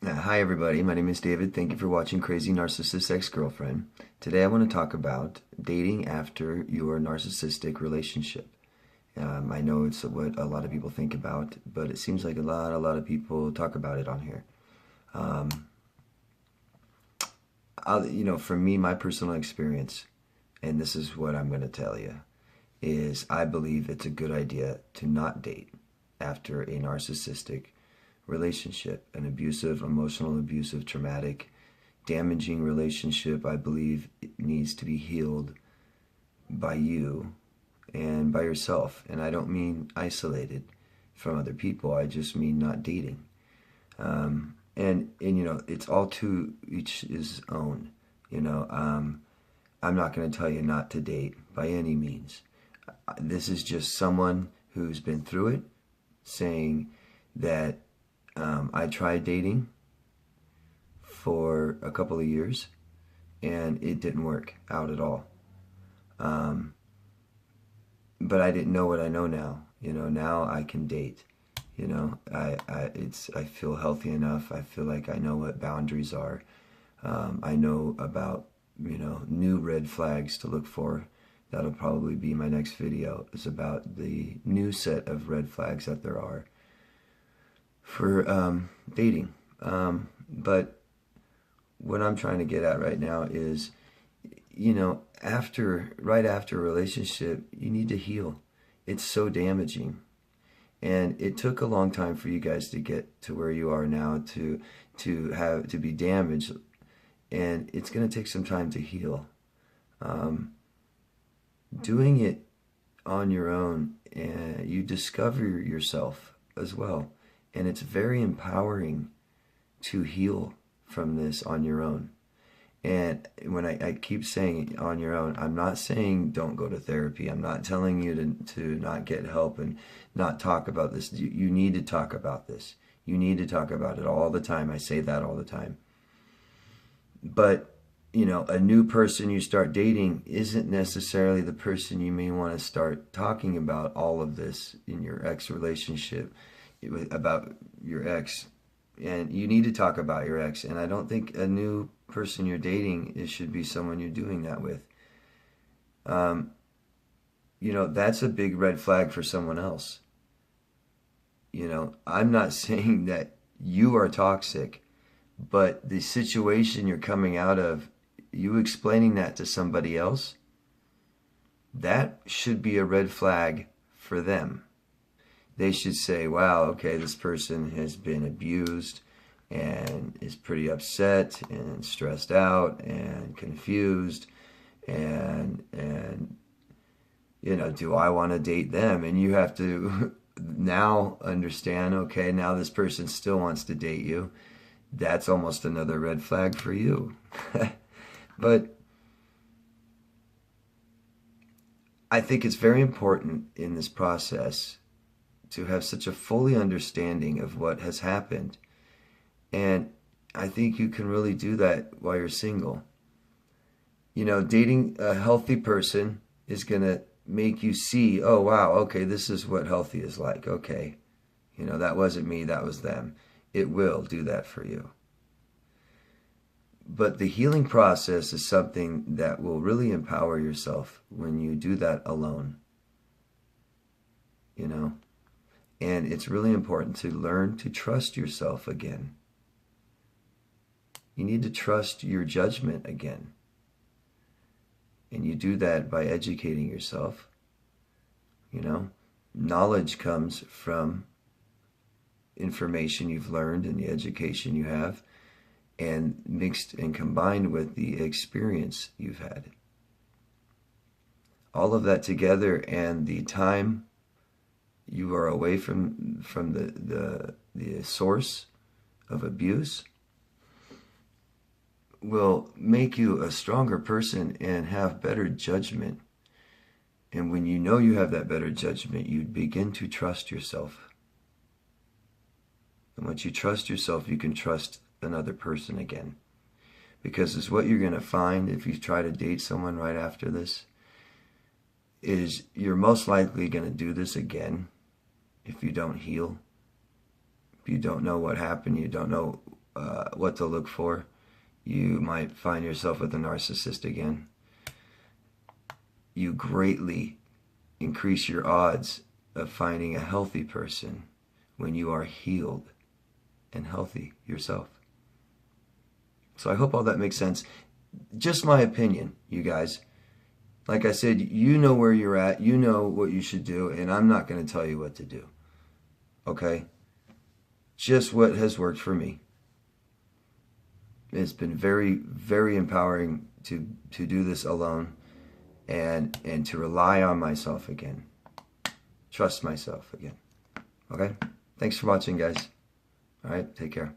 Hi everybody, my name is David. Thank you for watching Crazy Narcissist Ex-Girlfriend. Today I want to talk about dating after your narcissistic relationship. I know it's what a lot of people think about, but it seems like a lot of people talk about it on here. For me, my personal experience, and this is what I'm going to tell you, is I believe it's a good idea to not date after a narcissistic relationship, an abusive, emotional, abusive, traumatic, damaging relationship. I believe it needs to be healed by you and by yourself. And I don't mean isolated from other people. I just mean not dating. And it's all to each his own. I'm not going to tell you not to date by any means. This is just someone who's been through it saying that I tried dating for a couple of years and it didn't work out at all. But I didn't know what I know now. Now I can date. I feel healthy enough. I feel like I know what boundaries are. I know about, new red flags to look for. That'll probably be my next video. It's about the new set of red flags that there are for dating. But what I'm trying to get at right now is, right after a relationship, you need to heal. It's so damaging. And it took a long time for you guys to get to where you are now, to be damaged. And it's going to take some time to heal. Doing it on your own, and you discover yourself as well. And it's very empowering to heal from this on your own. And when I keep saying on your own, I'm not saying don't go to therapy. I'm not telling you to not get help and not talk about this. You need to talk about this. You need to talk about it all the time. I say that all the time. But, a new person you start dating isn't necessarily the person you may want to start talking about all of this in your ex relationship, about your ex. And you need to talk about your ex. And I don't think a new person you're dating, it should be someone you're doing that with. That's a big red flag for someone else. I'm not saying that you are toxic, but the situation you're coming out of, you explaining that to somebody else, that should be a red flag for them. They should say, wow, okay, this person has been abused and is pretty upset and stressed out and confused and do I want to date them? And you have to now understand, okay, now this person still wants to date you. That's almost another red flag for you. But I think it's very important in this process to have such a fully understanding of what has happened. And I think you can really do that while you're single. Dating a healthy person is going to make you see, oh, wow, okay, this is what healthy is like. Okay, that wasn't me, that was them. It will do that for you. But the healing process is something that will really empower yourself when you do that alone. And it's really important to learn to trust yourself again. You need to trust your judgment again. And you do that by educating yourself. Knowledge comes from information you've learned and the education you have, and mixed and combined with the experience you've had. All of that together, and the time you are away from the source of abuse, will make you a stronger person and have better judgment. And when you know you have that better judgment, you begin to trust yourself. And once you trust yourself, you can trust another person again. Because it's what you're going to find if you try to date someone right after this, is you're most likely going to do this again if you don't heal. If you don't know what happened, you don't know what to look for, you might find yourself with a narcissist again. You greatly increase your odds of finding a healthy person when you are healed and healthy yourself. So I hope all that makes sense. Just my opinion, you guys. Like I said, you know where you're at, you know what you should do, and I'm not going to tell you what to do. Okay? Just what has worked for me. It's been very, very empowering to do this alone and to rely on myself again. Trust myself again. Okay? Thanks for watching, guys. All right? Take care.